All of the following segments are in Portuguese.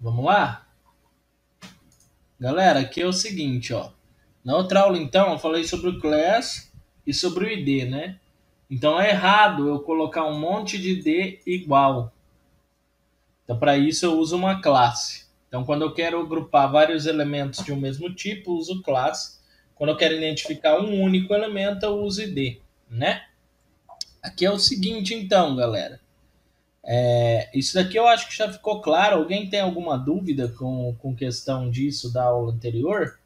Vamos lá? Galera, aqui é o seguinte, ó. Na outra aula, então, eu falei sobre o class e sobre o ID, né? Então é errado eu colocar um monte de ID igual. Então, para isso, eu uso uma classe. Então, quando eu quero agrupar vários elementos de um mesmo tipo, eu uso classe. Quando eu quero identificar um único elemento, eu uso ID, né? Aqui é o seguinte, então, galera. Isso daqui eu acho que já ficou claro. Alguém tem alguma dúvida com questão disso da aula anterior?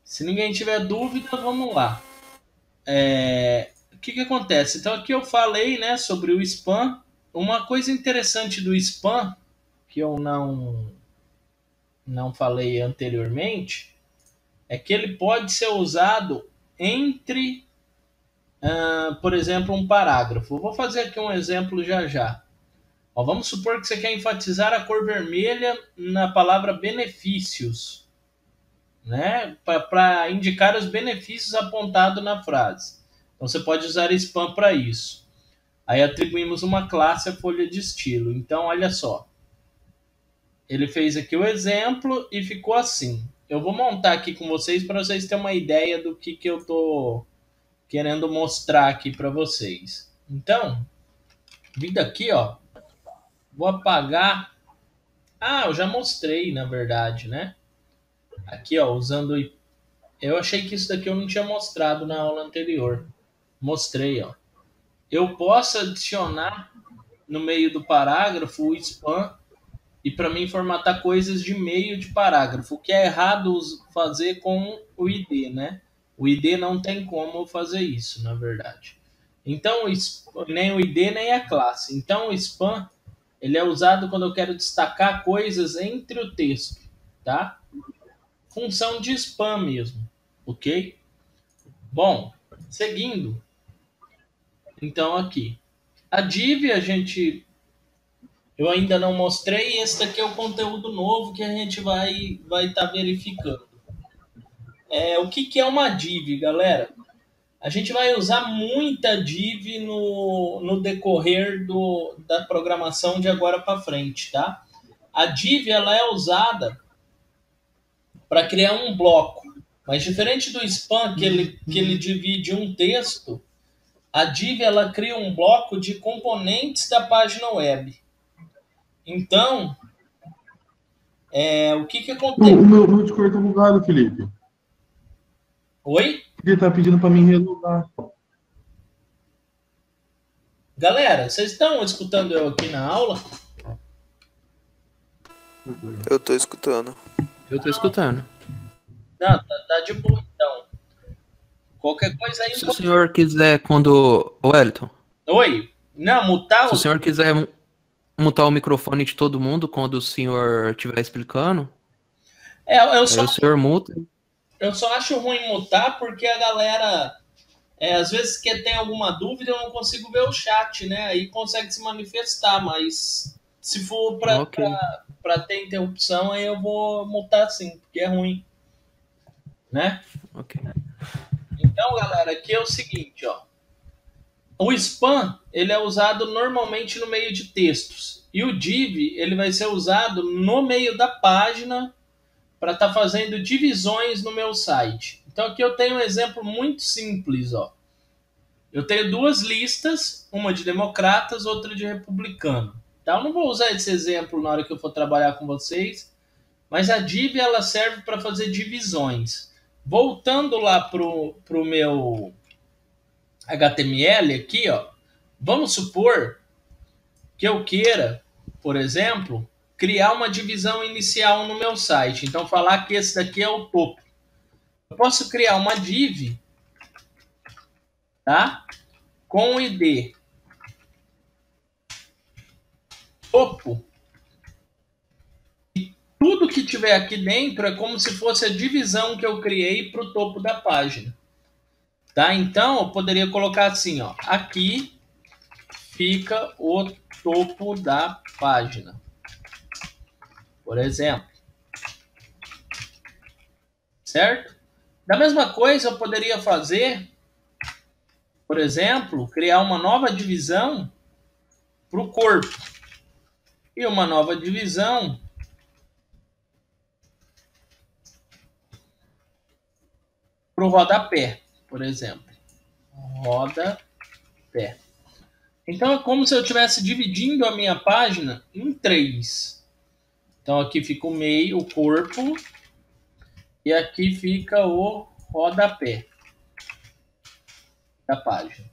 Se ninguém tiver dúvida, vamos lá. O que acontece? Então aqui eu falei, né, sobre o spam. Uma coisa interessante do spam que eu não falei anteriormente é que ele pode ser usado entre, por exemplo, um parágrafo. Eu vou fazer aqui um exemplo já já. Ó, vamos supor que você quer enfatizar a cor vermelha na palavra benefícios, né, para indicar os benefícios apontados na frase. Então você pode usar spam para isso. Aí atribuímos uma classe à folha de estilo. Então, olha só. Ele fez aqui o exemplo e ficou assim. Eu vou montar aqui com vocês para vocês terem uma ideia do que eu estou querendo mostrar aqui para vocês. Então, vindo aqui, ó, vou apagar. Ah, eu já mostrei, na verdade, né? Aqui, ó, usando. Eu achei que isso daqui eu não tinha mostrado na aula anterior. Mostrei, ó. Eu posso adicionar no meio do parágrafo o spam e para mim formatar coisas de meio de parágrafo, o que é errado fazer com o ID, né? O ID não tem como fazer isso, na verdade. Então, nem o ID nem a classe. Então, o spam ele é usado quando eu quero destacar coisas entre o texto, tá? Função de spam mesmo, ok? Bom, seguindo, então aqui. A div eu ainda não mostrei, esse daqui é o conteúdo novo que a gente vai estar verificando. O que é uma div, galera? A gente vai usar muita div no decorrer da programação de agora para frente, tá? A div ela é usada para criar um bloco, mas diferente do spam que ele divide um texto, a div ela cria um bloco de componentes da página web. Então, o que acontece? O meu Discord tá bugado, Felipe. Oi? Ele tá pedindo pra mim relogar. Galera, vocês estão escutando eu aqui na aula? Eu tô escutando. Eu tô escutando. Não, tá de boa então. Qualquer coisa aí. Se o senhor quiser, quando. Wellington, Oi? Não, mutar se o senhor quiser mutar o microfone de todo mundo quando o senhor estiver explicando, eu aí o senhor muta. só acho ruim mutar porque a galera. Às vezes que tem alguma dúvida eu não consigo ver o chat, né? Aí consegue se manifestar, mas se for Ok. pra ter interrupção, aí eu vou mutar sim, porque é ruim, né? Ok. Então, galera, aqui é o seguinte, ó. O spam, ele é usado normalmente no meio de textos. E o div, ele vai ser usado no meio da página para estar fazendo divisões no meu site. Então aqui eu tenho um exemplo muito simples, ó. Eu tenho duas listas, uma de democratas, outra de republicano. Tá? Eu não vou usar esse exemplo na hora que eu for trabalhar com vocês, mas a div ela serve para fazer divisões. Voltando lá pro meu HTML aqui, ó, vamos supor que eu queira, por exemplo, criar uma divisão inicial no meu site. Então, falar que esse daqui é o topo. Eu posso criar uma div, tá? Com o ID topo. E tudo que tiver aqui dentro é como se fosse a divisão que eu criei para o topo da página. Tá? Então, eu poderia colocar assim, ó. Aqui fica o topo da página. Por exemplo. Certo? Da mesma coisa, eu poderia fazer, por exemplo, criar uma nova divisão para o corpo. e uma nova divisão para o rodapé, por exemplo. Rodapé. Então é como se eu estivesse dividindo a minha página em 3. Então aqui fica o meio, o corpo, e aqui fica o rodapé da página.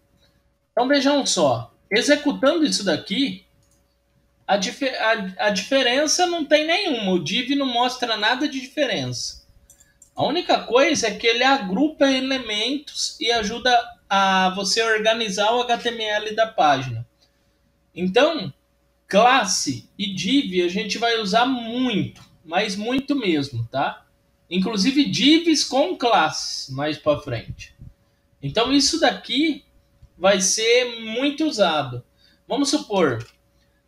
Então vejam só, executando isso daqui, a diferença não tem nenhuma. O div não mostra nada de diferença. A única coisa é que ele agrupa elementos e ajuda a você organizar o HTML da página. Então, classe e div a gente vai usar muito, mas muito mesmo, tá? Inclusive divs com classes mais para frente. Então isso daqui vai ser muito usado. Vamos supor,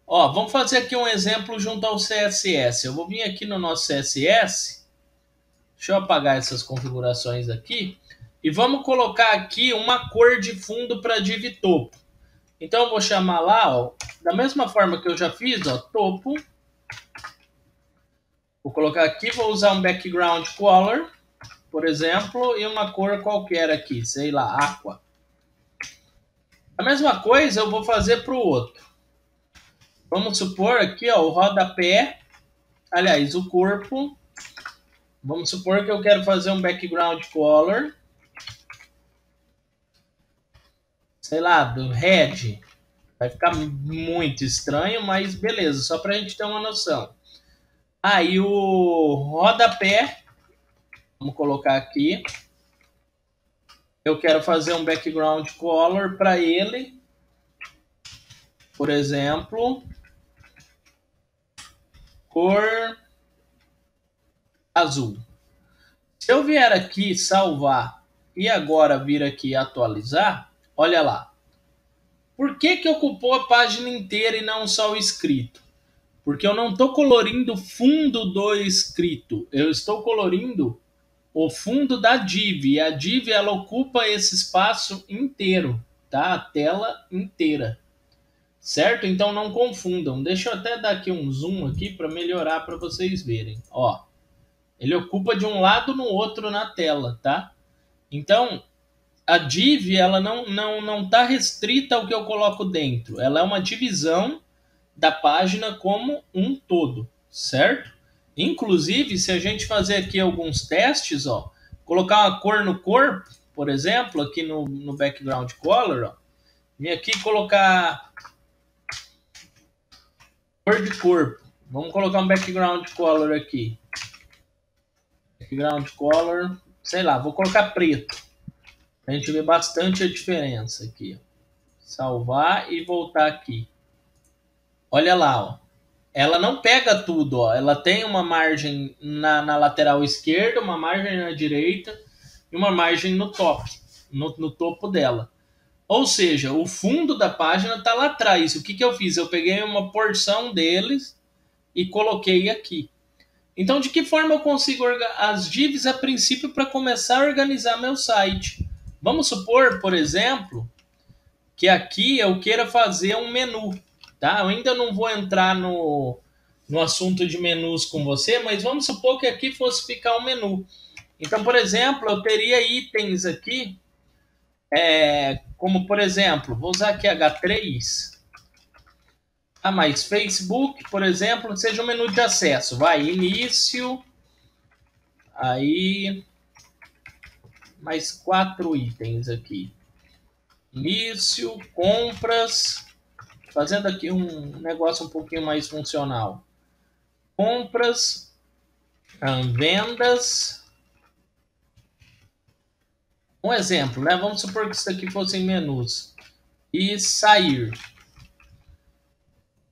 ó, vamos fazer aqui um exemplo junto ao CSS. Eu vou vir aqui no nosso CSS. Deixa eu apagar essas configurações aqui. E vamos colocar aqui uma cor de fundo para div topo. Então eu vou chamar lá, ó, da mesma forma que eu já fiz, ó, topo. Vou colocar aqui, vou usar um background color, por exemplo, e uma cor qualquer aqui, sei lá, aqua. A mesma coisa eu vou fazer para o outro. Vamos supor aqui, ó, o rodapé, aliás, o corpo. Vamos supor que eu quero fazer um background color, sei lá, do red. Vai ficar muito estranho, mas beleza, só para a gente ter uma noção. Aí o rodapé, vamos colocar aqui. Eu quero fazer um background color para ele. Por exemplo, cor azul. Se eu vier aqui salvar e agora vir aqui atualizar, olha lá. Por que que ocupou a página inteira e não só o escrito? Porque eu não estou colorindo o fundo do escrito. Eu estou colorindo o fundo da div. E a div ela ocupa esse espaço inteiro, tá? A tela inteira. Certo? Então não confundam. Deixa eu até dar aqui um zoom aqui para melhorar para vocês verem. Ó, ele ocupa de um lado no outro na tela, tá? Então a div ela não tá restrita ao que eu coloco dentro. Ela é uma divisão da página como um todo, certo? Inclusive, se a gente fazer aqui alguns testes, ó, colocar uma cor no corpo, por exemplo, aqui no background color, ó, vim aqui colocar cor de corpo. Vamos colocar um background color aqui. Background color, sei lá, vou colocar preto. A gente vê bastante a diferença aqui. Ó. Salvar e voltar aqui. Olha lá, ó. Ela não pega tudo, ó. Ela tem uma margem na lateral esquerda, uma margem na direita e uma margem no top, no topo dela. Ou seja, o fundo da página está lá atrás. O que eu fiz? Eu peguei uma porção deles e coloquei aqui. Então, de que forma eu consigo as divs a princípio para começar a organizar meu site? Vamos supor, por exemplo, que aqui eu queira fazer um menu. Tá? Eu ainda não vou entrar no assunto de menus com você, mas vamos supor que aqui fosse ficar um menu. Então, por exemplo, eu teria itens aqui, como por exemplo, vou usar aqui H3. Ah, mas Facebook, por exemplo, seja um menu de acesso. Vai, início, aí, mais 4 itens aqui. Início, compras, fazendo aqui um negócio um pouquinho mais funcional. Compras, vendas. Um exemplo, né? Vamos supor que isso aqui fossem menus. E sair.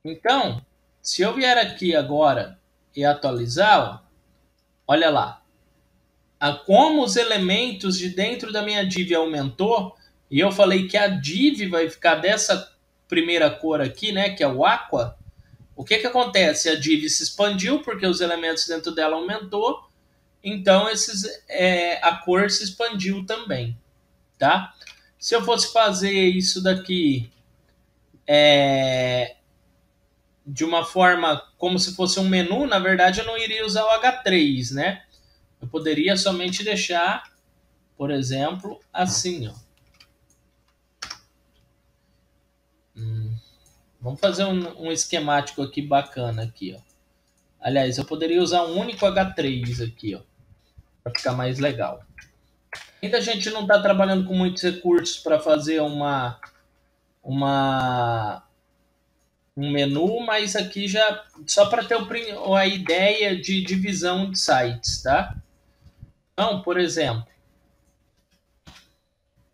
Então, se eu vier aqui agora e atualizar, ó, olha lá. Como os elementos de dentro da minha div aumentou, e eu falei que a div vai ficar dessa primeira cor aqui, né? Que é o aqua. O que acontece? A div se expandiu porque os elementos dentro dela aumentou, então a cor se expandiu também, tá? Se eu fosse fazer isso daqui de uma forma como se fosse um menu, na verdade eu não iria usar o H3, né? Eu poderia somente deixar, por exemplo, assim, ó. Vamos fazer um esquemático aqui bacana aqui, ó. Aliás, eu poderia usar um único H3 aqui, ó, para ficar mais legal. Ainda a gente não está trabalhando com muitos recursos para fazer um menu, mas aqui já só para ter a ideia de divisão de sites, tá? Então, por exemplo,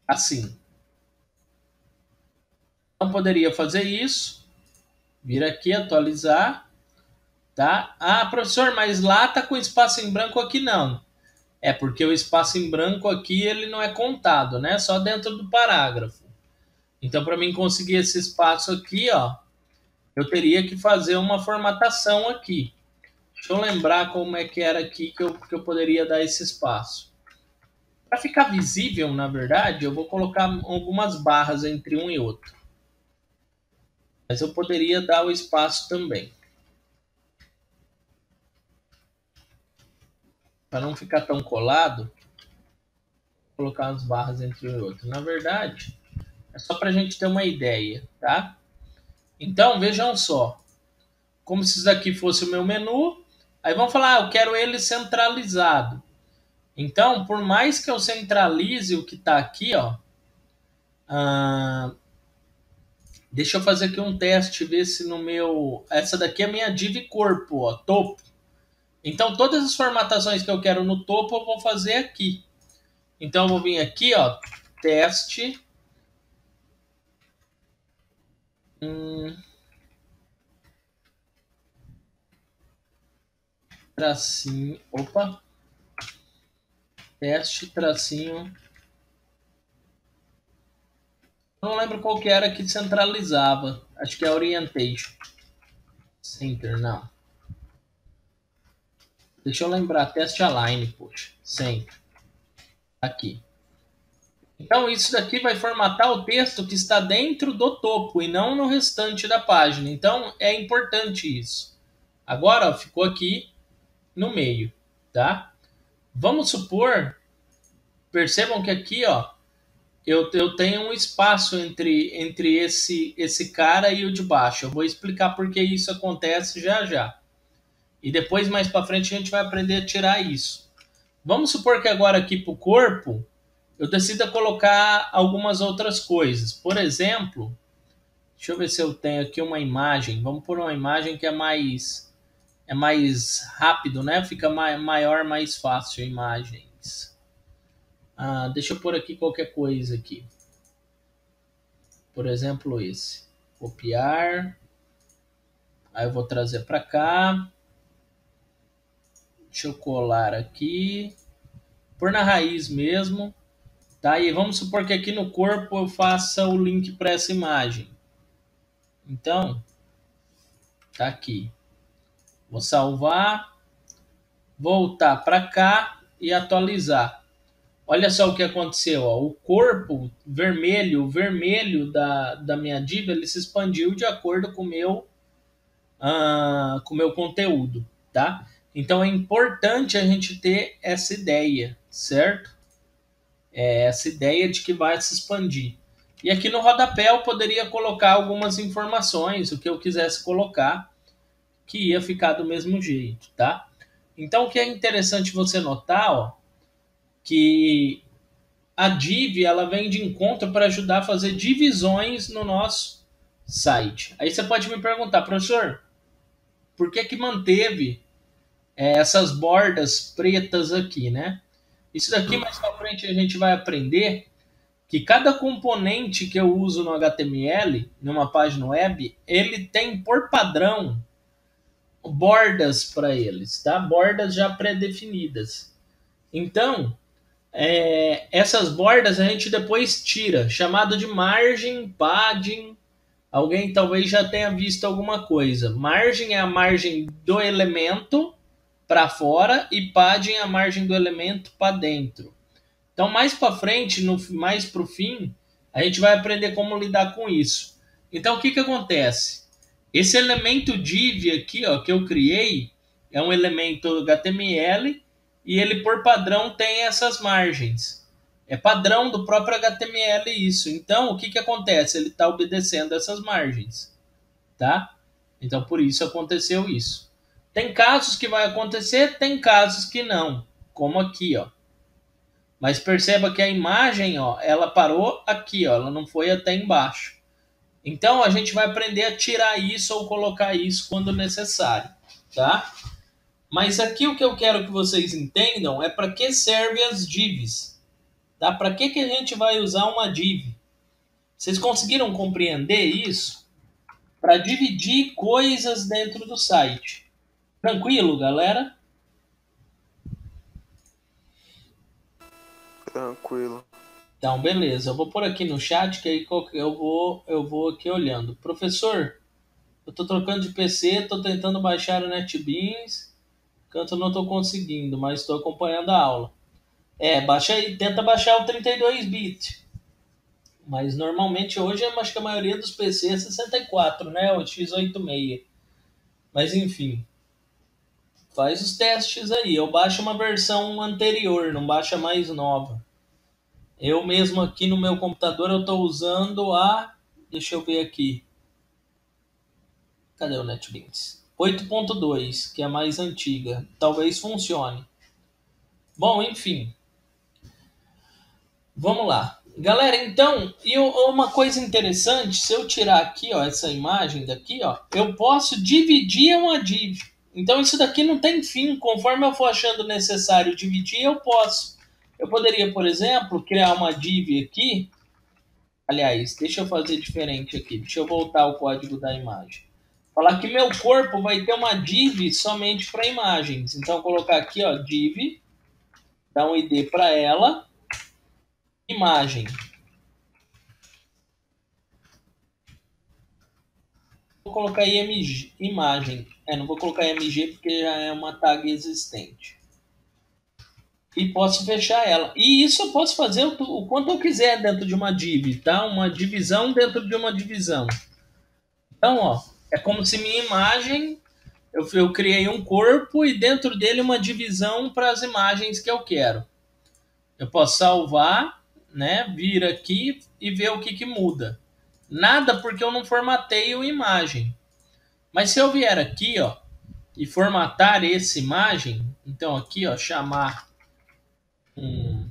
assim. Então poderia fazer isso, vir aqui atualizar, tá? Ah, professor, mas lá tá com espaço em branco, aqui não. É porque o espaço em branco aqui ele não é contado, né? Só dentro do parágrafo. Então, para mim conseguir esse espaço aqui, ó, eu teria que fazer uma formatação aqui. Deixa eu lembrar como é que era aqui que eu poderia dar esse espaço. Para ficar visível, na verdade, eu vou colocar algumas barras entre um e outro. Mas eu poderia dar o espaço também. Para não ficar tão colado, vou colocar as barras entre um e outro. Na verdade, é só para a gente ter uma ideia, tá? Então, vejam só. Como se isso daqui fosse o meu menu. Aí vamos falar, eu quero ele centralizado. Então, por mais que eu centralize o que está aqui, ó, deixa eu fazer aqui um teste, ver se no meu... Essa daqui é a minha div corpo, ó, topo. Então, todas as formatações que eu quero no topo, eu vou fazer aqui. Então, eu vou vir aqui, ó, teste. Tracinho, opa. Teste, tracinho. Não lembro qual que era que centralizava. Acho que é orientation. Center, não. Deixa eu lembrar. Teste align, poxa. Center. Aqui. Então, isso daqui vai formatar o texto que está dentro do topo e não no restante da página. Então, é importante isso. Agora, ó, ficou aqui no meio, tá? Vamos supor, percebam que aqui, ó, eu tenho um espaço entre esse cara e o de baixo. Eu vou explicar por que isso acontece já já. E depois, mais para frente, a gente vai aprender a tirar isso. Vamos supor que agora aqui para o corpo, eu decida colocar algumas outras coisas. Por exemplo, deixa eu ver se eu tenho aqui uma imagem. Vamos pôr uma imagem que é mais rápido, né? Fica maior, mais fácil imagens. Deixa eu pôr aqui qualquer coisa aqui. Por exemplo, esse. Copiar. Aí eu vou trazer para cá. Deixa eu colar aqui. Pôr na raiz mesmo. Tá? E vamos supor que aqui no corpo eu faça o link para essa imagem. Então, tá aqui. Vou salvar. Voltar para cá e atualizar. Olha só o que aconteceu. Ó. O corpo vermelho, o vermelho da minha div, ele se expandiu de acordo com o meu conteúdo, tá? Então é importante a gente ter essa ideia, certo? Essa ideia de que vai se expandir. E aqui no rodapé eu poderia colocar algumas informações, o que eu quisesse colocar, que ia ficar do mesmo jeito, tá? Então o que é interessante você notar, ó, que a div ela vem de encontro para ajudar a fazer divisões no nosso site. Aí você pode me perguntar, professor, por que manteve essas bordas pretas aqui, né? Isso daqui mais para frente a gente vai aprender que cada componente que eu uso no HTML, numa página web, ele tem por padrão bordas para eles, tá? Bordas já pré-definidas. Então, essas bordas a gente depois tira, chamado de margem, padding. Alguém talvez já tenha visto alguma coisa. Margem é a margem do elemento para fora e padding é a margem do elemento para dentro. Então, mais para frente, mais para o fim, a gente vai aprender como lidar com isso. Então, o que acontece? Esse elemento div aqui, ó, que eu criei, é um elemento HTML e ele, por padrão, tem essas margens. É padrão do próprio HTML isso. Então, o que, que acontece? Ele está obedecendo essas margens, tá? Então, por isso aconteceu isso. Tem casos que vai acontecer, tem casos que não, como aqui, ó. Mas perceba que a imagem, ó, ela parou aqui, ó, ela não foi até embaixo. Então, a gente vai aprender a tirar isso ou colocar isso quando necessário, tá? Mas aqui o que eu quero que vocês entendam é para que servem as divs, tá? Para que a gente vai usar uma div? Vocês conseguiram compreender isso? Para dividir coisas dentro do site. Tranquilo, galera? Tranquilo. Então, beleza. Eu vou pôr aqui no chat que aí eu vou aqui olhando. Professor, eu estou trocando de PC, estou tentando baixar o NetBeans, enquanto não estou conseguindo, mas estou acompanhando a aula. Baixa aí, tenta baixar o 32-bit. Mas normalmente hoje eu acho que a maioria dos PCs é 64, né? O x86. Mas enfim, faz os testes aí. Eu baixo uma versão anterior, não baixa mais nova. Eu mesmo aqui no meu computador eu estou usando a... Deixa eu ver aqui. Cadê o NetBeans? 8.2, que é a mais antiga. Talvez funcione. Bom, enfim. Vamos lá. Galera, então, uma coisa interessante, se eu tirar aqui, ó, essa imagem daqui, ó, eu posso dividir uma div. Então isso daqui não tem fim, conforme eu for achando necessário dividir, eu posso. Eu poderia, por exemplo, criar uma div aqui. Aliás, deixa eu fazer diferente aqui, deixa eu voltar ao código da imagem. Falar que meu corpo vai ter uma div somente para imagens. Então colocar aqui, ó, div, dar um ID para ela, imagem. Vou colocar IMG, imagem. Não vou colocar IMG porque já é uma tag existente. E posso fechar ela. E isso eu posso fazer o quanto eu quiser dentro de uma div, tá? Uma divisão dentro de uma divisão. Então, ó, é como se minha imagem, eu criei um corpo e dentro dele uma divisão para as imagens que eu quero. Eu posso salvar, né? Vir aqui e ver o que muda. Nada porque eu não formateio a imagem. Mas se eu vier aqui, ó, e formatar essa imagem, então aqui, ó, chamar um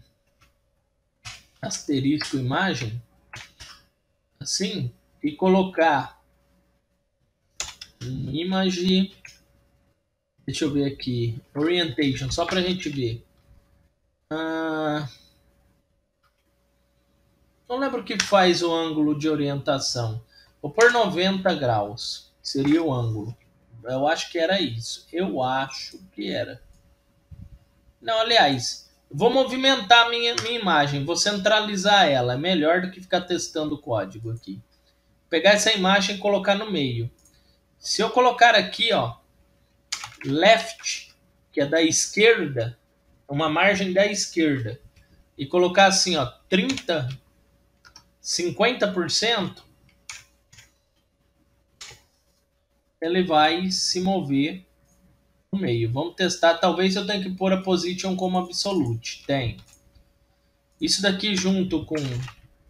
asterisco imagem, assim, e colocar image, deixa eu ver aqui, orientation, só pra gente ver. Não lembro o que faz o ângulo de orientação. Vou pôr 90 graus, seria o ângulo. Eu acho que era isso. Eu acho que era. Não, aliás, vou movimentar a minha imagem, vou centralizar ela. É melhor do que ficar testando o código aqui. Pegar essa imagem e colocar no meio. Se eu colocar aqui, ó, left, que é da esquerda, uma margem da esquerda, e colocar assim, ó, 30, 50%, ele vai se mover no meio. Vamos testar. Talvez eu tenha que pôr a position como absolute. Tem. Isso daqui junto com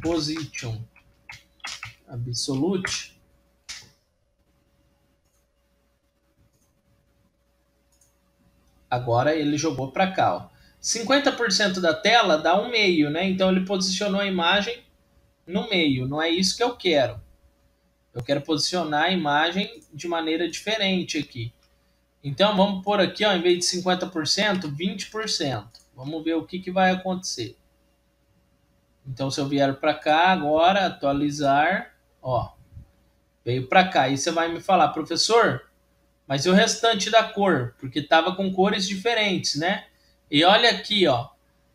position absolute. Agora ele jogou para cá. Ó. 50% da tela dá um meio, né? Então ele posicionou a imagem no meio. Não é isso que eu quero. Eu quero posicionar a imagem de maneira diferente aqui. Então vamos pôr aqui, ó, em vez de 50%, 20%. Vamos ver o que vai acontecer. Então se eu vier para cá agora, atualizar, ó, veio para cá. E você vai me falar, professor, mas e o restante da cor? Porque estava com cores diferentes, né? E olha aqui, ó.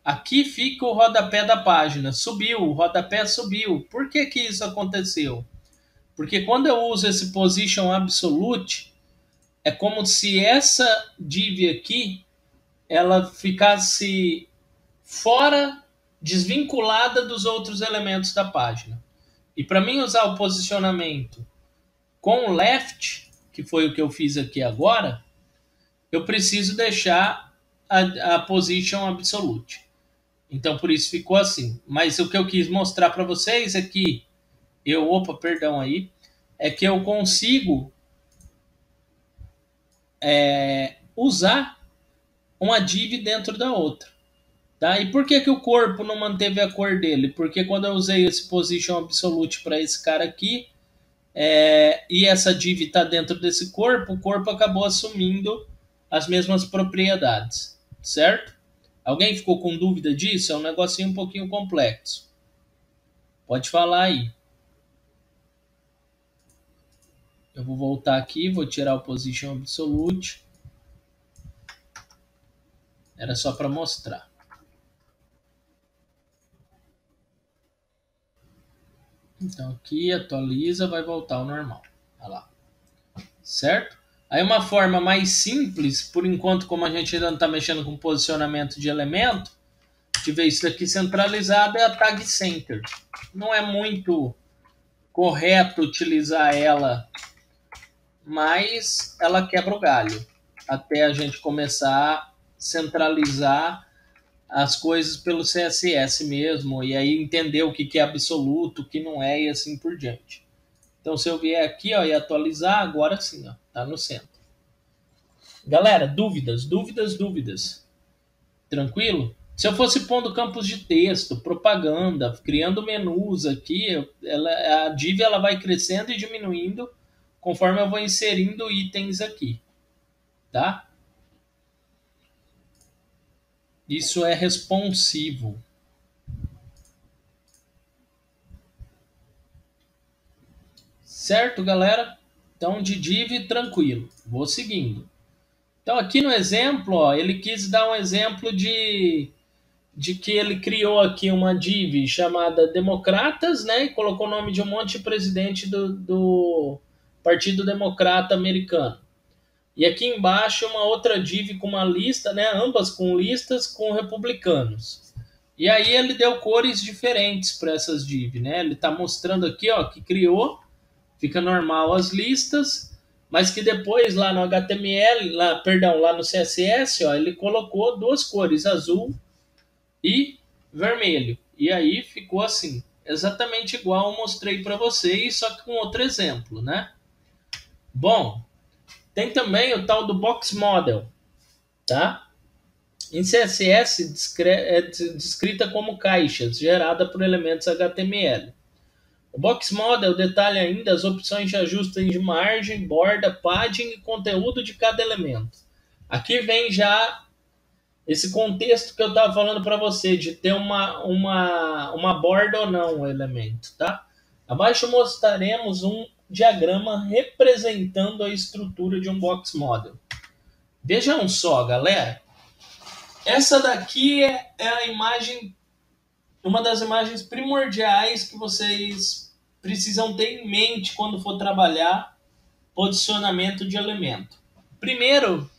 Aqui fica o rodapé da página. Subiu, o rodapé subiu. Por que isso aconteceu? Porque quando eu uso esse position absolute, é como se essa div aqui, ela ficasse fora, desvinculada dos outros elementos da página. E para mim usar o posicionamento com left, que foi o que eu fiz aqui agora, eu preciso deixar a position absolute. Então, por isso ficou assim. Mas o que eu quis mostrar para vocês é que é que eu consigo usar uma div dentro da outra. Tá? E por que o corpo não manteve a cor dele? Porque quando eu usei esse position absolute para esse cara aqui, e essa div está dentro desse corpo, o corpo acabou assumindo as mesmas propriedades, certo? Alguém ficou com dúvida disso? É um negocinho um pouquinho complexo. Pode falar aí. Eu vou voltar aqui, vou tirar o position absolute. Era só para mostrar. Então aqui atualiza, vai voltar ao normal. Olha lá. Certo? Aí uma forma mais simples, por enquanto, como a gente ainda não está mexendo com posicionamento de elemento, de ver isso aqui centralizado, é a tag center. Não é muito correto utilizar ela, mas ela quebra o galho. Até a gente começar a centralizar as coisas pelo CSS mesmo, e aí entender o que é absoluto, o que não é, e assim por diante. Então, se eu vier aqui, ó, e atualizar, agora sim, ó, tá no centro. Galera, dúvidas? Tranquilo? Se eu fosse pondo campos de texto, propaganda, criando menus aqui, a div ela vai crescendo e diminuindo conforme eu vou inserindo itens aqui, tá? Isso é responsivo. Certo, galera? Então, de div, tranquilo. Vou seguindo. Então, aqui no exemplo, ó, ele quis dar um exemplo de que ele criou aqui uma div chamada Democratas, né? E colocou o nome de um monte de presidente do Partido Democrata Americano. E aqui embaixo uma outra div com uma lista, né? Ambas com listas com republicanos. E aí ele deu cores diferentes para essas div, né? Ele está mostrando aqui, ó, que criou, fica normal as listas, mas que depois lá no HTML, lá no CSS, ó, ele colocou duas cores, azul e vermelho. E aí ficou assim, exatamente igual eu mostrei para vocês, só que com outro exemplo, né? Bom, tem também o tal do Box Model, tá? Em CSS é descrita como caixas, gerada por elementos HTML. O Box Model detalha ainda as opções de ajuste de margem, borda, padding e conteúdo de cada elemento. Aqui vem já esse contexto que eu estava falando para você, de ter uma borda ou não o elemento, tá? Abaixo mostraremos um diagrama representando a estrutura de um Box Model. Vejam só, galera. Essa daqui é a imagem, uma das imagens primordiais que vocês precisam ter em mente quando for trabalhar posicionamento de elemento. Primeiro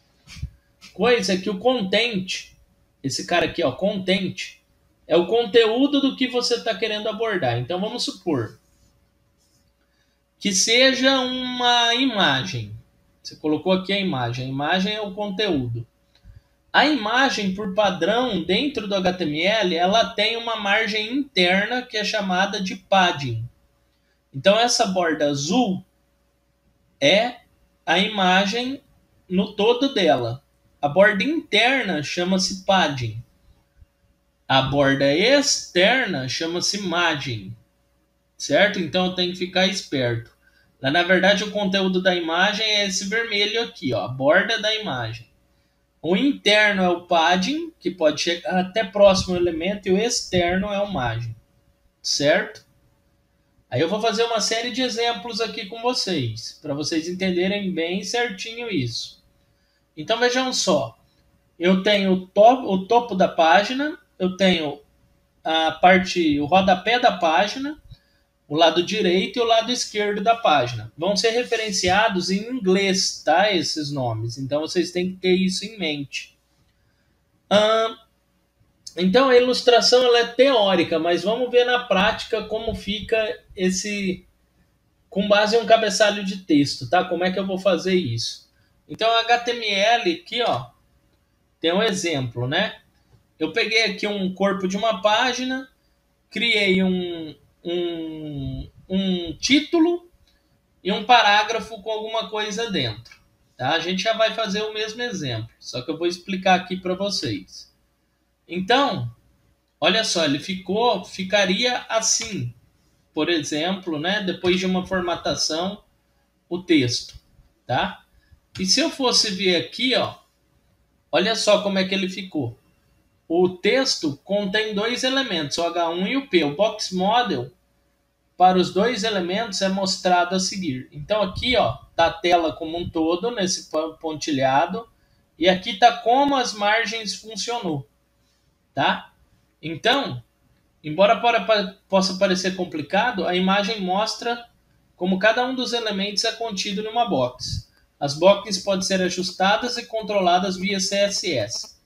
coisa é que o content, esse cara aqui, ó, content, é o conteúdo do que você está querendo abordar. Então vamos supor que seja uma imagem. Você colocou aqui a imagem é o conteúdo. A imagem, por padrão, dentro do HTML, ela tem uma margem interna que é chamada de padding. Então, essa borda azul é a imagem no todo dela. A borda interna chama-se padding. A borda externa chama-se margin. Certo? Então, eu tenho que ficar esperto. Na verdade, o conteúdo da imagem é esse vermelho aqui, ó, a borda da imagem. O interno é o padding, que pode chegar até próximo ao elemento, e o externo é o margin, certo? Aí eu vou fazer uma série de exemplos aqui com vocês, para vocês entenderem bem certinho isso. Então vejam só, eu tenho o topo da página, eu tenho o rodapé da página, o lado direito e o lado esquerdo da página. Vão ser referenciados em inglês, tá? Esses nomes. Então vocês têm que ter isso em mente. Então a ilustração ela é teórica, mas vamos ver na prática como fica com base em um cabeçalho de texto, tá? Como é que eu vou fazer isso? Então, HTML aqui, ó, tem um exemplo, né? Eu peguei aqui um corpo de uma página, criei um título e um parágrafo com alguma coisa dentro. Tá? A gente já vai fazer o mesmo exemplo, só que eu vou explicar aqui para vocês. Então, olha só, ele ficaria assim, por exemplo, né? Depois de uma formatação, o texto, tá? E se eu fosse ver aqui, ó, olha só como é que ele ficou. O texto contém dois elementos, o H1 e o P. O box model para os dois elementos é mostrado a seguir. Então aqui, ó, tá a tela como um todo nesse pontilhado e aqui tá como as margens funcionou, tá? Então, embora possa parecer complicado, a imagem mostra como cada um dos elementos é contido numa box. As boxes podem ser ajustadas e controladas via CSS.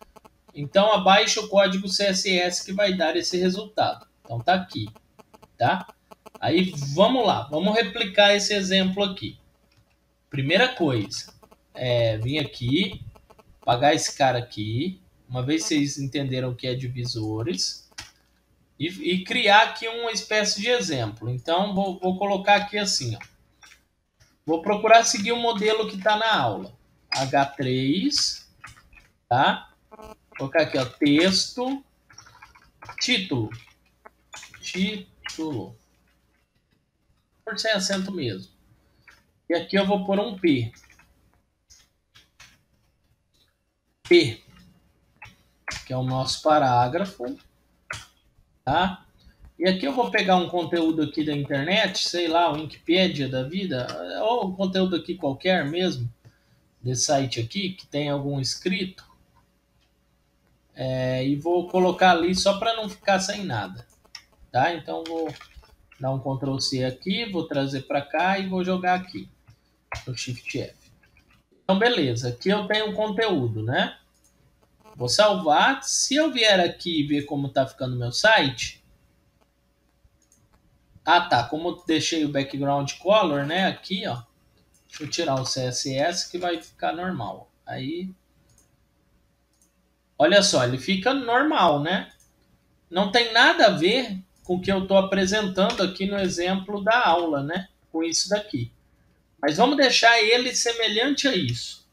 Então, abaixa o código CSS que vai dar esse resultado. Então, tá aqui, tá? Aí, vamos lá. Vamos replicar esse exemplo aqui. Primeira coisa, vir aqui, apagar esse cara aqui, uma vez vocês entenderam o que é divisores, e criar aqui uma espécie de exemplo. Então, vou colocar aqui assim, ó. Vou procurar seguir o modelo que está na aula. H3, tá? Vou colocar aqui, ó, texto, título. Título. Por sem acento mesmo. E aqui eu vou pôr um P. P, que é o nosso parágrafo, tá? E aqui eu vou pegar um conteúdo aqui da internet, sei lá, o Wikipedia da vida, ou um conteúdo aqui qualquer mesmo, desse site aqui, que tem algum escrito, e vou colocar ali só para não ficar sem nada, tá? Então vou dar um Ctrl C aqui, vou trazer para cá e vou jogar aqui, no Shift F. Então beleza, aqui eu tenho um conteúdo, né? Vou salvar, se eu vier aqui e ver como está ficando o meu site... Ah, tá. Como eu deixei o background color, né? Aqui, ó. Deixa eu tirar o CSS que vai ficar normal. Aí. Olha só, ele fica normal, né? Não tem nada a ver com o que eu estou apresentando aqui no exemplo da aula, né? Com isso daqui. Mas vamos deixar ele semelhante a isso.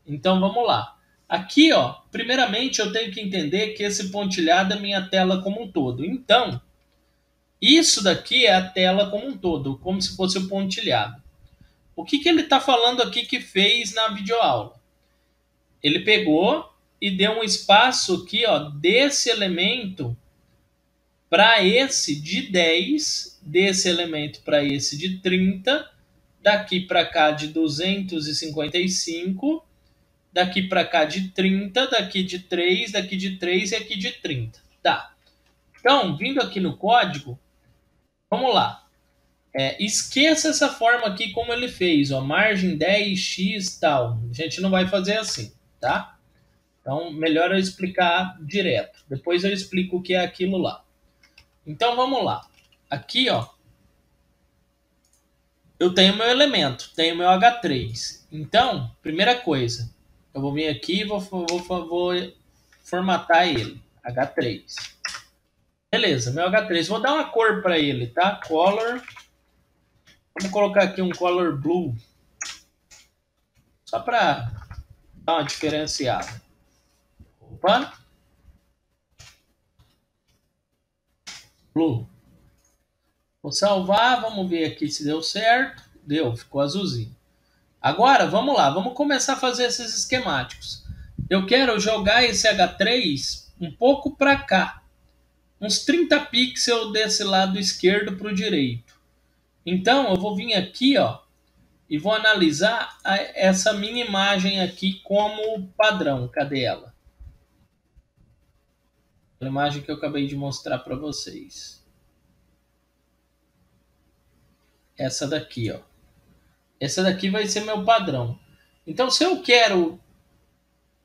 Então, vamos lá. Aqui, ó. Primeiramente, eu tenho que entender que esse pontilhado é minha tela como um todo. Então... isso daqui é a tela como um todo, como se fosse o pontilhado. O que ele está falando aqui que fez na videoaula? Ele pegou e deu um espaço aqui, ó, desse elemento para esse de 10, desse elemento para esse de 30, daqui para cá de 255, daqui para cá de 30, daqui de 3, daqui de 3 e aqui de 30. Tá. Então, vindo aqui no código, vamos lá. Esqueça essa forma aqui como ele fez, ó, margem 10x tal. A gente não vai fazer assim, tá? Então, melhor eu explicar direto. Depois eu explico o que é aquilo lá. Então, vamos lá. Aqui, ó, eu tenho meu elemento, tenho meu H3. Então, primeira coisa, eu vou vir aqui e vou formatar ele, H3. Beleza, meu H3. Vou dar uma cor para ele, tá? Color. Vamos colocar aqui um color blue. Só para dar uma diferenciada. Opa. Blue. Vou salvar, vamos ver aqui se deu certo. Deu, ficou azulzinho. Agora, vamos lá, vamos começar a fazer esses esquemáticos. Eu quero jogar esse H3 um pouco para cá. Uns 30 pixels desse lado esquerdo para o direito. Então, eu vou vir aqui, ó, e vou analisar essa minha imagem aqui como padrão. Cadê ela? A imagem que eu acabei de mostrar para vocês. Essa daqui, ó. Essa daqui vai ser meu padrão. Então, se eu quero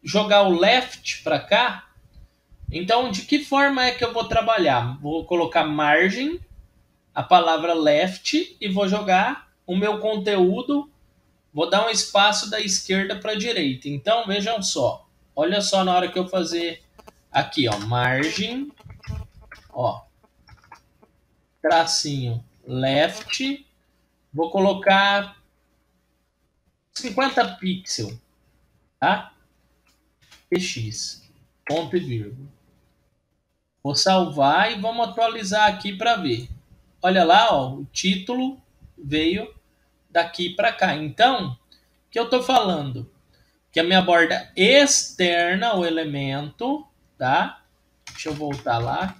jogar o left para cá, então de que forma é que eu vou trabalhar? Vou colocar margem, a palavra left, e vou jogar o meu conteúdo, vou dar um espaço da esquerda para a direita. Então, vejam só. Olha só na hora que eu fazer aqui, ó, margem, ó, tracinho left, vou colocar 50 pixels, tá? PX, ponto e vírgula. Vou salvar e vamos atualizar aqui para ver. Olha lá, ó, o título veio daqui para cá. Então, o que eu estou falando? Que a minha borda externa, o elemento, tá? Deixa eu voltar lá.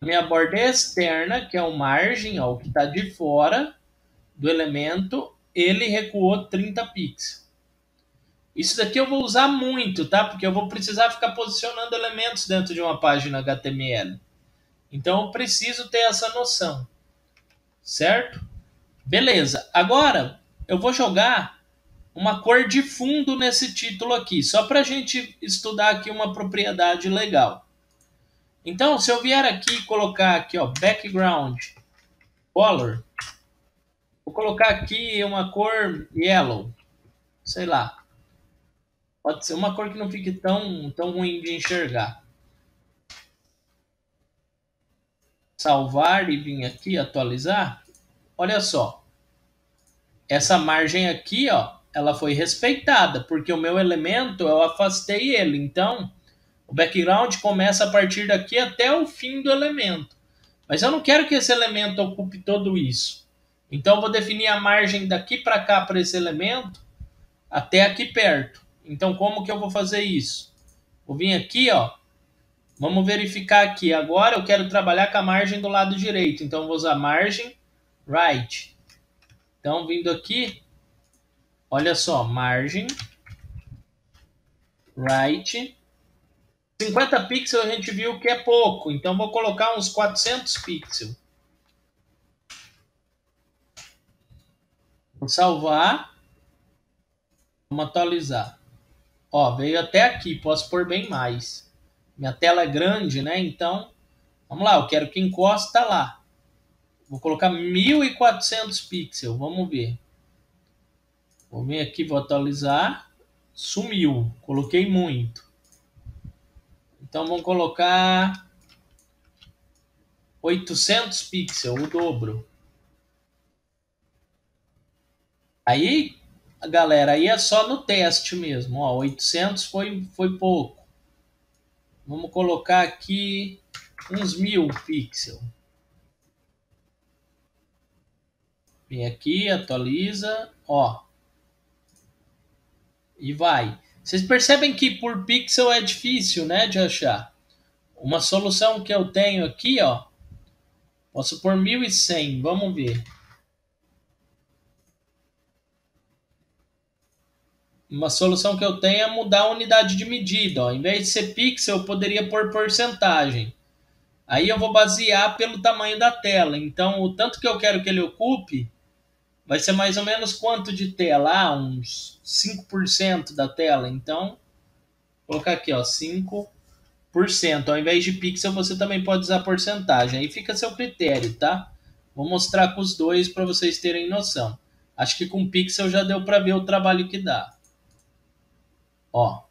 A minha borda externa, que é o margem, ó, o que está de fora do elemento, ele recuou 30 pixels. Isso daqui eu vou usar muito, tá? Porque eu vou precisar ficar posicionando elementos dentro de uma página HTML. Então eu preciso ter essa noção, certo? Beleza. Agora eu vou jogar uma cor de fundo nesse título aqui, só para a gente estudar aqui uma propriedade legal. Então, se eu vier aqui e colocar aqui, ó, background color, vou colocar aqui uma cor yellow, sei lá. Pode ser uma cor que não fique tão ruim de enxergar. Salvar e vir aqui atualizar. Olha só. Essa margem aqui, ó, ela foi respeitada, porque o meu elemento, eu afastei ele. Então, o background começa a partir daqui até o fim do elemento. Mas eu não quero que esse elemento ocupe tudo isso. Então, eu vou definir a margem daqui para cá para esse elemento até aqui perto. Então, como que eu vou fazer isso? Vou vir aqui, ó. Vamos verificar aqui. Agora eu quero trabalhar com a margem do lado direito. Então, eu vou usar margem right. Então, vindo aqui, olha só, margem right. 50 pixels a gente viu que é pouco. Então, vou colocar uns 400 pixels. Vou salvar. Vamos atualizar. Ó, veio até aqui. Posso pôr bem mais. Minha tela é grande, né? Então, vamos lá. Eu quero que encosta lá. Vou colocar 1400 pixels. Vamos ver. Vou vir aqui, vou atualizar. Sumiu. Coloquei muito. Então, vamos colocar 800 pixels, o dobro. Aí, galera, aí é só no teste mesmo. Ó, 800 foi pouco. Vamos colocar aqui uns 1000 pixels. Vem aqui, atualiza, ó. E vai. Vocês percebem que por pixel é difícil, né, de achar. Uma solução que eu tenho aqui, ó. Posso pôr 1100, vamos ver. Uma solução que eu tenho é mudar a unidade de medida, ó. Em vez de ser pixel, eu poderia pôr porcentagem. Aí eu vou basear pelo tamanho da tela. Então, o tanto que eu quero que ele ocupe vai ser mais ou menos quanto de tela? Ah, uns 5% da tela. Então, vou colocar aqui, ó, 5%. Ao invés de pixel, você também pode usar porcentagem. Aí fica a seu critério, tá? Vou mostrar com os dois para vocês terem noção. Acho que com pixel já deu para ver o trabalho que dá. Ó,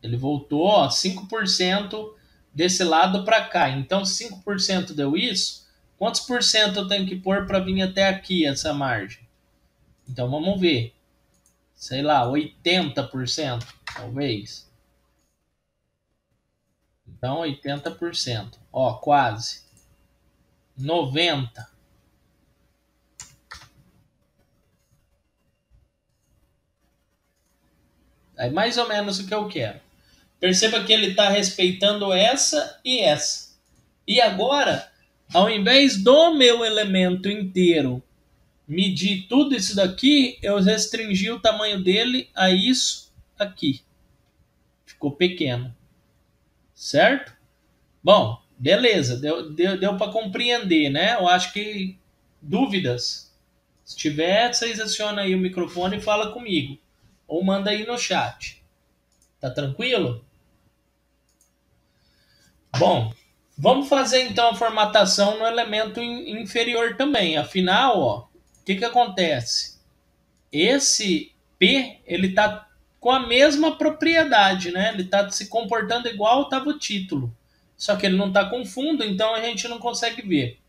ele voltou, ó, 5% desse lado para cá. Então, 5% deu isso. Quantos por cento eu tenho que pôr para vir até aqui, essa margem? Então, vamos ver. Sei lá, 80%, talvez. Então, 80%. Ó, quase. 90%. É mais ou menos o que eu quero. Perceba que ele está respeitando essa e essa. E agora, ao invés do meu elemento inteiro medir tudo isso daqui, eu restringi o tamanho dele a isso aqui. Ficou pequeno. Certo? Bom, beleza. Deu para compreender, né? Eu acho que dúvidas. Se tiver, vocês acionam aí o microfone e fala comigo. Ou manda aí no chat. Tá tranquilo? Bom, vamos fazer então a formatação no elemento inferior também. Afinal, ó, o que acontece? Esse P, ele tá com a mesma propriedade, né? Ele tá se comportando igual estava o título. Só que ele não tá com fundo, então a gente não consegue ver.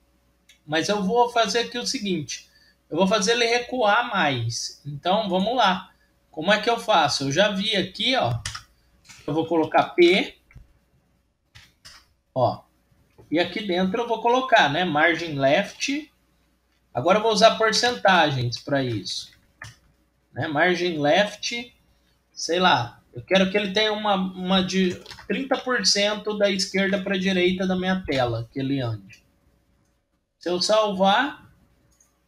Mas eu vou fazer aqui o seguinte. Eu vou fazer ele recuar mais. Então, vamos lá. Como é que eu faço? Eu já vi aqui, ó. Eu vou colocar P. Ó. E aqui dentro eu vou colocar, né? Margin left. Agora eu vou usar porcentagens para isso. Né? Margin left, sei lá. Eu quero que ele tenha uma de 30% da esquerda para a direita da minha tela, que ele ande. Se eu salvar,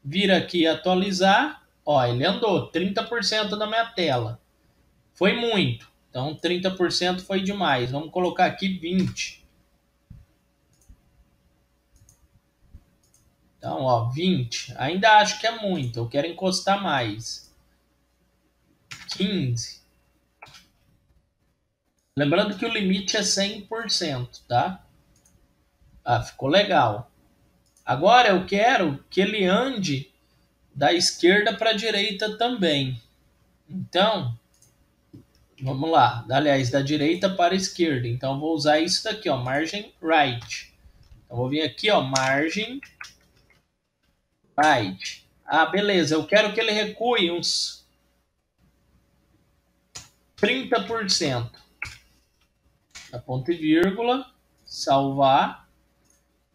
vir aqui atualizar, ó, ele andou 30% da minha tela. Foi muito. Então 30% foi demais. Vamos colocar aqui 20. Então, ó, 20. Ainda acho que é muito. Eu quero encostar mais. 15. Lembrando que o limite é 100%, tá? Ah, ficou legal. Agora eu quero que ele ande da esquerda para a direita também. Então, vamos lá. Aliás, da direita para a esquerda. Então, eu vou usar isso daqui, ó, margin right. Então, vou vir aqui, ó, margin right. Ah, beleza. Eu quero que ele recue uns 30%. A ponto e vírgula, salvar,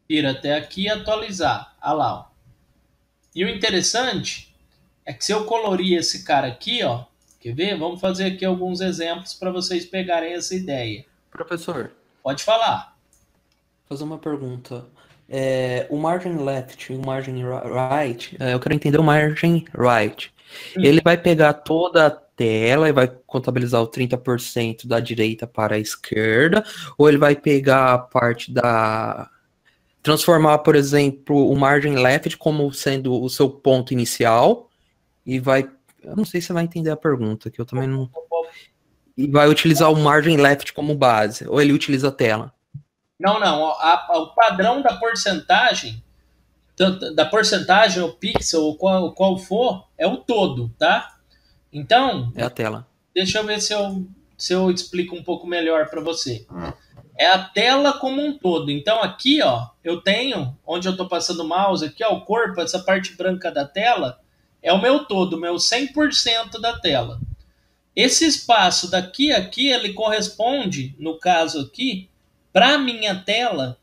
ir até aqui e atualizar. Ah lá, ó. E o interessante é que se eu colorir esse cara aqui, ó, quer ver? Vamos fazer aqui alguns exemplos para vocês pegarem essa ideia. Professor, Pode falar. fazer uma pergunta. O margin left e o margin right, eu quero entender o margin right. Ele vai pegar toda a tela e vai contabilizar o 30% da direita para a esquerda, ou ele vai pegar a parte da... transformar, por exemplo, o margin left como sendo o seu ponto inicial e vai... Eu não sei se você vai entender a pergunta, que eu também não... E vai utilizar o margin left como base, ou ele utiliza a tela? Não, não. O padrão da porcentagem, o pixel, ou qual for, é o todo, tá? Então, É a tela. deixa eu ver se eu explico um pouco melhor para você. É a tela como um todo. Então, aqui, ó, eu tenho, onde eu estou passando o mouse, aqui, ó, o corpo, essa parte branca da tela, é o meu todo, o meu 100% da tela. Esse espaço daqui a aqui, ele corresponde, no caso aqui, para a minha tela,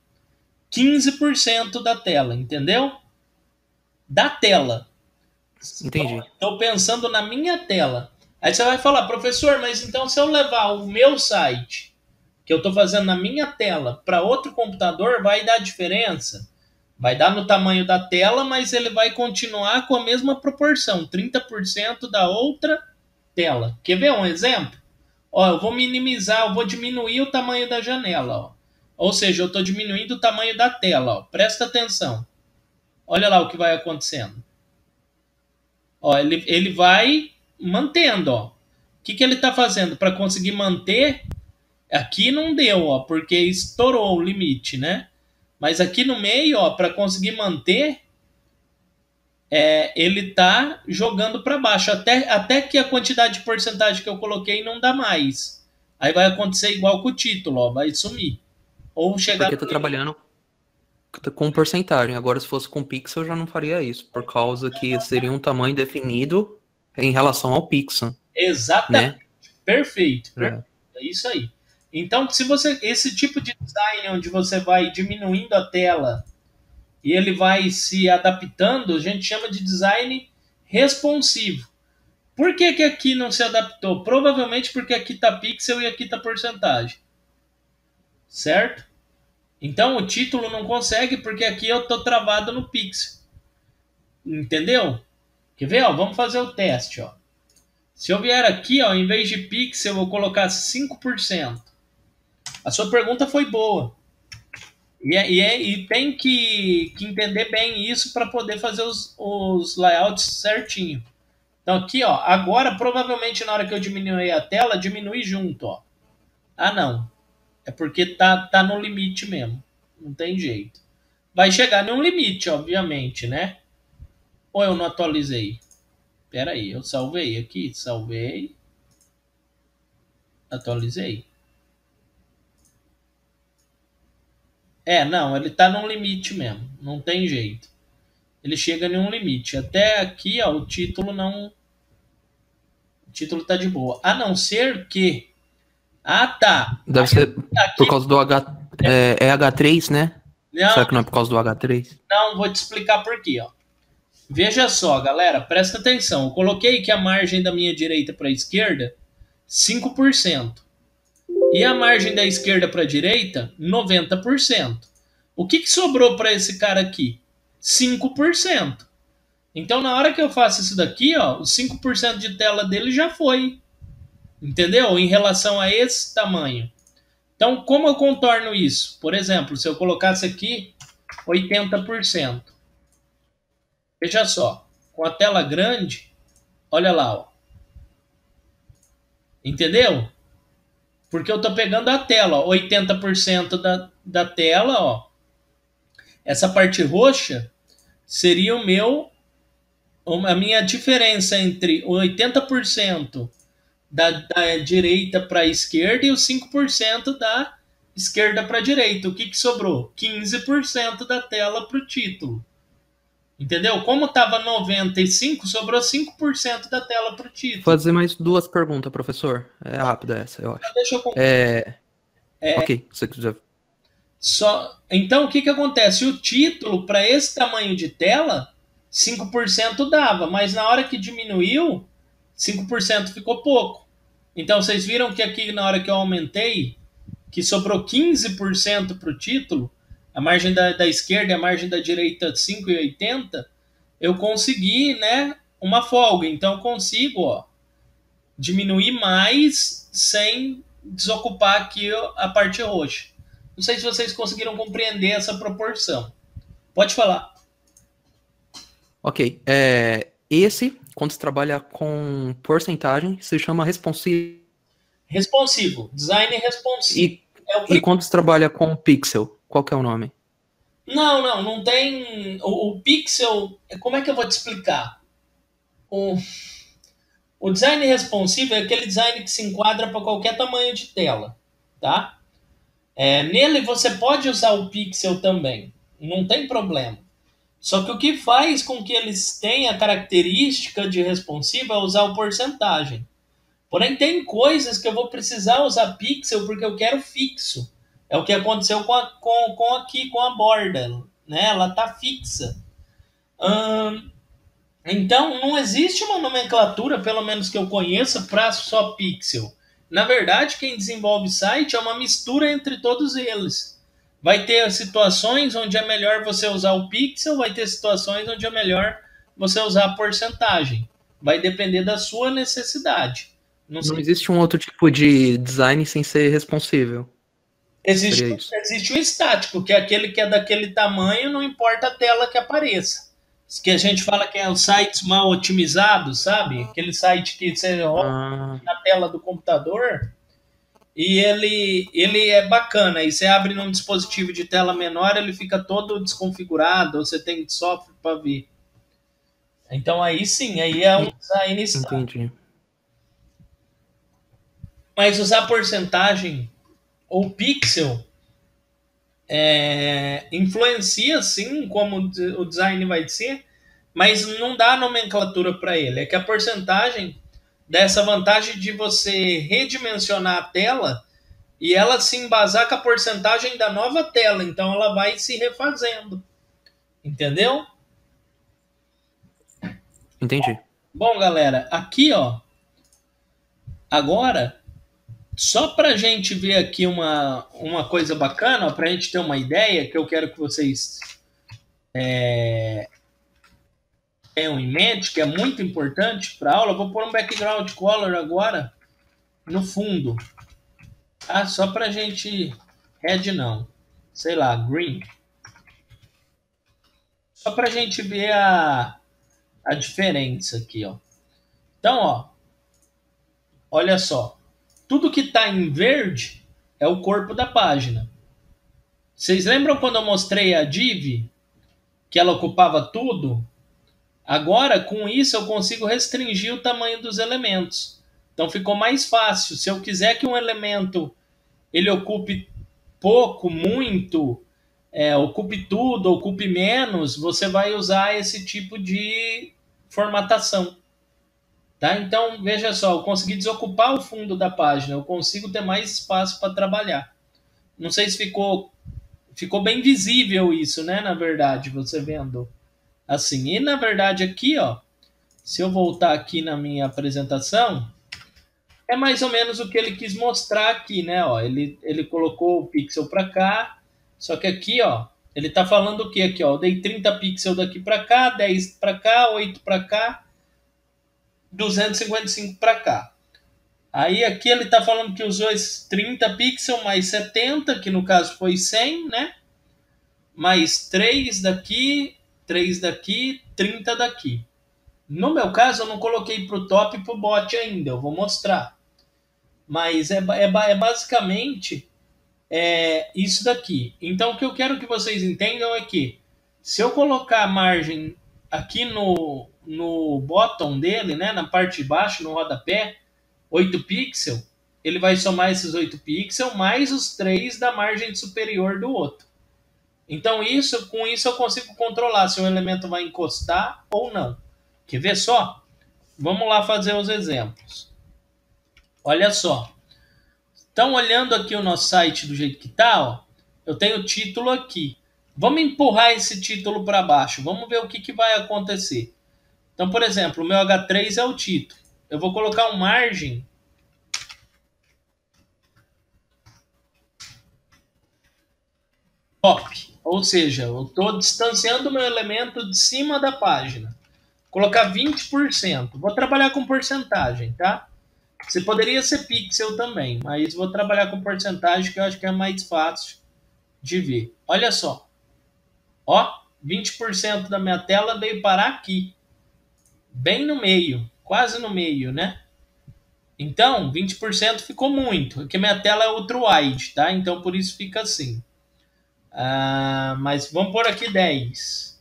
15% da tela, entendeu? Da tela. Entendi. Estou pensando na minha tela. Aí você vai falar, professor, mas então se eu levar o meu site, que eu estou fazendo na minha tela, para outro computador, vai dar diferença? Vai dar no tamanho da tela, mas ele vai continuar com a mesma proporção, 30% da outra tela. Quer ver um exemplo? Ó, eu vou minimizar, eu vou diminuir o tamanho da janela, ó. Ou seja, eu estou diminuindo o tamanho da tela, ó. Presta atenção. Olha lá o que vai acontecendo. Ó, ele vai mantendo, ó. O que ele está fazendo para conseguir manter? Aqui não deu, ó, porque estourou o limite, né? Mas aqui no meio, ó, para conseguir manter, ele tá jogando para baixo, até que a quantidade de porcentagem que eu coloquei não dá mais. Aí vai acontecer igual com o título, ó, vai sumir. Ou chegar... Porque tá trabalhando com porcentagem. Agora, se fosse com pixel, eu já não faria isso, por causa que seria um tamanho definido em relação ao pixel. Exatamente. Né? Perfeito. É isso aí. Então, se você esse tipo de design onde você vai diminuindo a tela e ele vai se adaptando, a gente chama de design responsivo. Por que aqui não se adaptou? Provavelmente porque aqui está pixel e aqui está porcentagem. Certo? Então o título não consegue porque aqui eu estou travado no pixel. Entendeu? Quer ver? Ó, vamos fazer o teste. Ó. Se eu vier aqui, ó, em vez de pixel, eu vou colocar 5%. A sua pergunta foi boa. E tem que entender bem isso para poder fazer os layouts certinho. Então aqui, ó, agora provavelmente na hora que eu diminuir a tela, diminui junto, ó. Ah, não. É porque tá no limite mesmo. Não tem jeito. Vai chegar num limite, obviamente, né? Ou eu não atualizei? Espera aí, eu salvei aqui, salvei, atualizei. Não, ele tá num limite mesmo, não tem jeito. Ele chega em um limite. Até aqui, ó, o título não... O título tá de boa. A não ser que... Ah, tá. Deve ser Aqui... por causa do é H3, né? Não, Será que não é por causa do H3? não, vou te explicar por quê, ó. Veja só, galera, presta atenção. Eu coloquei que a margem da minha direita para a esquerda, 5%. E a margem da esquerda para a direita, 90%. O que sobrou para esse cara aqui? 5%. Então, na hora que eu faço isso daqui, ó, os 5% de tela dele já foi. Entendeu? Em relação a esse tamanho. Então, como eu contorno isso? Por exemplo, se eu colocasse aqui 80%. Veja só, com a tela grande, olha lá, ó. Entendeu? Porque eu estou pegando a tela, ó, 80% da tela, ó. Essa parte roxa seria a minha diferença entre o 80% da direita para a esquerda e os 5% da esquerda para a direita. O que sobrou? 15% da tela para o título. Entendeu? Como estava 95, sobrou 5% da tela para o título. Vou fazer mais 2 perguntas, professor. É rápida essa, eu acho. Deixa eu concluir. Ok, se você quiser. Então, o que acontece? O título, para esse tamanho de tela, 5% dava, mas na hora que diminuiu, 5% ficou pouco. Então, vocês viram que aqui, na hora que eu aumentei, que sobrou 15% para o título, a margem da esquerda e a margem da direita 5,80, eu consegui, né, uma folga. Então, eu consigo, ó, diminuir mais sem desocupar aqui a parte roxa. Não sei se vocês conseguiram compreender essa proporção. Pode falar. Ok. Esse, quando se trabalha com porcentagem, se chama responsivo. Responsivo. Design responsivo. E quando se trabalha com pixel, qual que é o nome? Não tem... O pixel... Como é que eu vou te explicar? O design responsivo é aquele design que se enquadra para qualquer tamanho de tela, tá? Nele você pode usar o pixel também, não tem problema. Só que o que faz com que eles tenham a característica de responsivo é usar o porcentagem. Porém, tem coisas que eu vou precisar usar pixel porque eu quero fixo. É o que aconteceu com a borda, né? Ela está fixa. Então, não existe uma nomenclatura, pelo menos que eu conheça, para só pixel. Na verdade, quem desenvolve site é uma mistura entre todos eles. Vai ter situações onde é melhor você usar o pixel, vai ter situações onde é melhor você usar a porcentagem. Vai depender da sua necessidade. Não existe um outro tipo de design sem ser responsível. Existe o estático, que é aquele que é daquele tamanho, não importa a tela que apareça. Que a gente fala que é os sites mal otimizados, sabe? Aquele site que você roda na tela do computador e ele é bacana. Aí você abre num dispositivo de tela menor, ele fica todo desconfigurado, ou você tem software para ver. Então aí sim, aí é um design estático. Entendi. Mas usar porcentagem ou pixel influencia sim como o design vai ser, mas não dá nomenclatura para ele. É que a porcentagem dá essa vantagem de você redimensionar a tela e ela se embasar com a porcentagem da nova tela. Então ela vai se refazendo. Entendeu? Entendi. Bom, galera, aqui, ó, agora, só para a gente ver aqui uma coisa bacana, para a gente ter uma ideia, que eu quero que vocês tenham em mente, que é muito importante para a aula. Eu vou pôr um background color agora no fundo, tá? Só para a gente... Red não, sei lá, green. Só para a gente ver a diferença aqui, ó. Então, ó, olha só. Tudo que está em verde é o corpo da página. Vocês lembram quando eu mostrei a div? Que ela ocupava tudo? Agora, com isso, eu consigo restringir o tamanho dos elementos. Então ficou mais fácil. Se eu quiser que um elemento ele ocupe pouco, muito, ocupe tudo, ocupe menos, você vai usar esse tipo de formatação. Tá? Então, veja só, eu consegui desocupar o fundo da página, eu consigo ter mais espaço para trabalhar. Não sei se ficou bem visível isso, né? Na verdade, você vendo assim. E na verdade aqui, ó, se eu voltar aqui na minha apresentação, é mais ou menos o que ele quis mostrar aqui, né? Ó, ele colocou o pixel para cá, só que aqui, ó, ele tá falando o que aqui, ó? Eu dei 30 pixels daqui para cá, 10 para cá, 8 para cá, 255 para cá. Aí aqui ele tá falando que usou esses 30 pixels mais 70, que no caso foi 100, né? Mais 3 daqui, 3 daqui, 30 daqui. No meu caso, eu não coloquei para o top e para o bot ainda, eu vou mostrar. Mas é basicamente isso daqui. Então, o que eu quero que vocês entendam é que se eu colocar a margem aqui no bottom dele, né, na parte de baixo, no rodapé, 8 pixels, ele vai somar esses 8 pixels mais os 3 da margem superior do outro. Então, com isso eu consigo controlar se o elemento vai encostar ou não. Quer ver só? Vamos lá fazer os exemplos. Olha só. Estão olhando aqui o nosso site do jeito que está, ó. Eu tenho o título aqui. Vamos empurrar esse título para baixo. Vamos ver o que vai acontecer. Então, por exemplo, o meu H3 é o título. Eu vou colocar um margem top. Ou seja, eu estou distanciando o meu elemento de cima da página. Colocar 20%. Vou trabalhar com porcentagem, tá? Você poderia ser pixel também, mas vou trabalhar com porcentagem que eu acho que é mais fácil de ver. Olha só. Ó, 20% da minha tela veio parar aqui. Bem no meio, quase no meio, né? Então, 20% ficou muito. Aqui minha tela é ultra-wide, tá? Então, por isso fica assim. Mas vamos pôr aqui 10.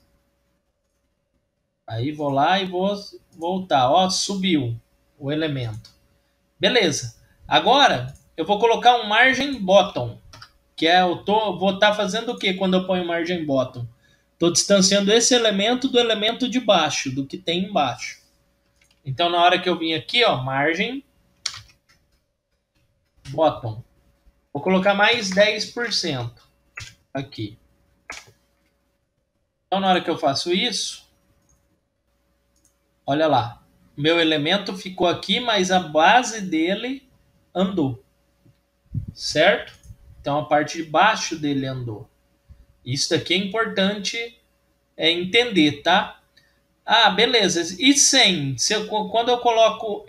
Aí vou lá e vou voltar. Ó, subiu o elemento. Beleza. Agora, eu vou colocar um margem bottom. Que vou estar fazendo o que quando eu ponho margem bottom? Estou distanciando esse elemento do elemento de baixo, do que tem embaixo. Então, na hora que eu vim aqui, ó, margem bottom. Vou colocar mais 10% aqui. Então, na hora que eu faço isso, olha lá. Meu elemento ficou aqui, mas a base dele andou. Certo? Então, a parte de baixo dele andou. Isso daqui é importante entender, tá? Beleza. E 100? Quando eu coloco...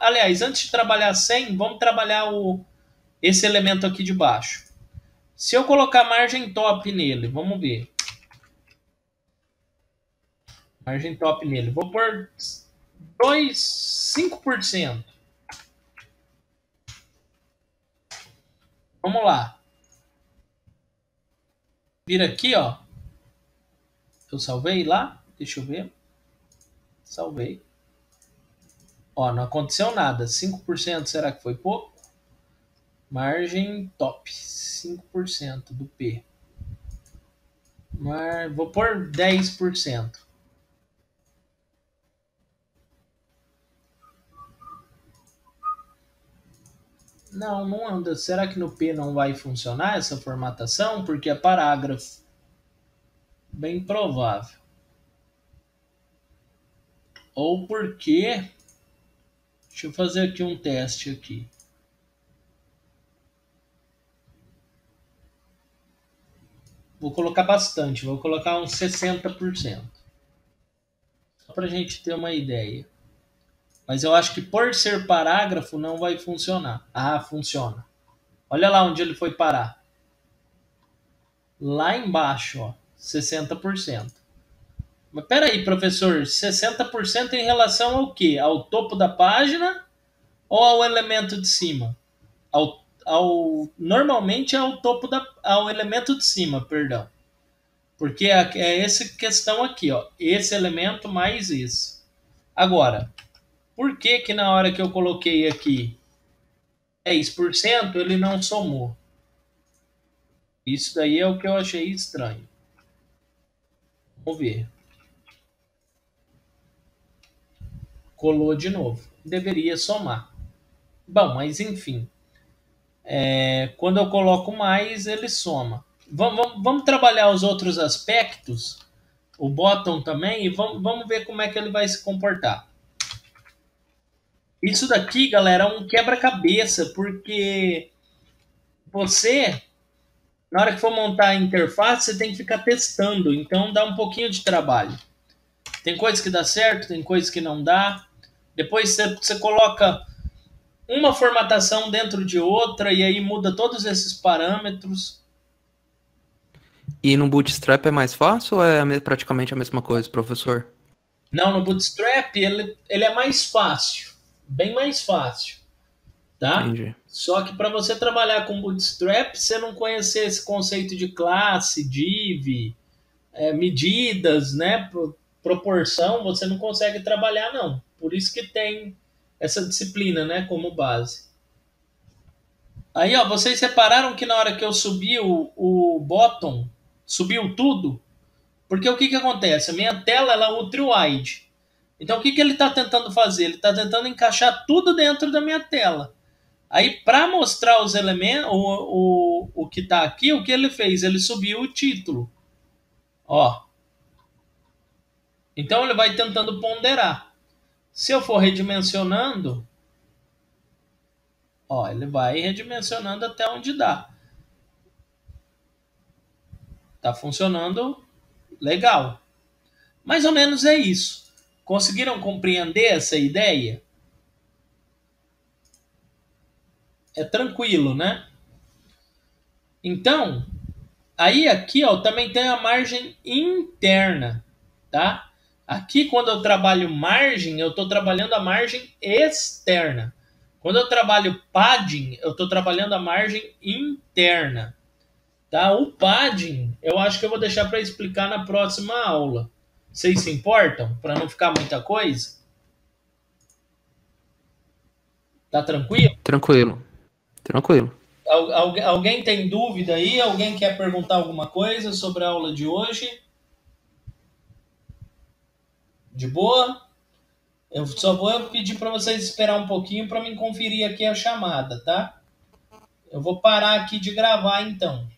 aliás, antes de trabalhar 100, vamos trabalhar esse elemento aqui de baixo. Se eu colocar margem top nele, vamos ver. Margem top nele. Vou pôr 5%. Vamos lá. Vira aqui, ó. Eu salvei lá. Deixa eu ver. Salvei. Ó, não aconteceu nada. 5%, será que foi pouco? Margem top. 5% do P. Vou pôr 10%. Não anda. Será que no P não vai funcionar essa formatação? Porque é parágrafo. Bem provável. Ou porque... Deixa eu fazer aqui um teste aqui. Vou colocar bastante. Vou colocar uns 60%. Só para a gente ter uma ideia. Mas eu acho que por ser parágrafo não vai funcionar. Funciona. Olha lá onde ele foi parar. Lá embaixo, ó. 60%. Mas peraí, professor. 60% em relação ao quê? Ao topo da página ou ao elemento de cima? Normalmente é ao elemento de cima, perdão. Porque é essa questão aqui, ó. Esse elemento mais esse. Agora, por que que na hora que eu coloquei aqui 10% ele não somou? Isso daí é o que eu achei estranho. Vamos ver. Colou de novo. Deveria somar. Bom, mas enfim. Quando eu coloco mais, ele soma. Vamos trabalhar os outros aspectos, o bottom também, e vamos ver como é que ele vai se comportar. Isso daqui, galera, é um quebra-cabeça, porque você, na hora que for montar a interface, você tem que ficar testando, então dá um pouquinho de trabalho. Tem coisas que dá certo, tem coisas que não dá. Depois você coloca uma formatação dentro de outra e aí muda todos esses parâmetros. E no Bootstrap é mais fácil ou é praticamente a mesma coisa, professor? Não, no Bootstrap ele é mais fácil, bem mais fácil, tá? Entendi. Só que para você trabalhar com Bootstrap, você não conhecer esse conceito de classe, div, medidas, né, proporção, você não consegue trabalhar não. Por isso que tem essa disciplina, né, como base. Aí, ó, vocês repararam que na hora que eu subi o bottom, subiu tudo? Porque o que que acontece? A minha tela ela é ultra-wide. Então o que que ele está tentando fazer? Ele está tentando encaixar tudo dentro da minha tela. Aí para mostrar os elementos, o que está aqui, o que ele fez? Ele subiu o título. Ó. Então ele vai tentando ponderar. Se eu for redimensionando, ó, ele vai redimensionando até onde dá. Tá funcionando legal. Mais ou menos é isso. Conseguiram compreender essa ideia? É tranquilo, né? Então, aí aqui, ó, também tem a margem interna, tá? Aqui, quando eu trabalho margem, eu estou trabalhando a margem externa. Quando eu trabalho padding, eu estou trabalhando a margem interna, tá? O padding, eu acho que eu vou deixar para explicar na próxima aula. Vocês se importam? Para não ficar muita coisa? Tá tranquilo? Tranquilo. Tranquilo. Alguém tem dúvida aí? Alguém quer perguntar alguma coisa sobre a aula de hoje? De boa? Eu só vou pedir para vocês esperar um pouquinho para me conferir aqui a chamada, tá? Eu vou parar aqui de gravar então.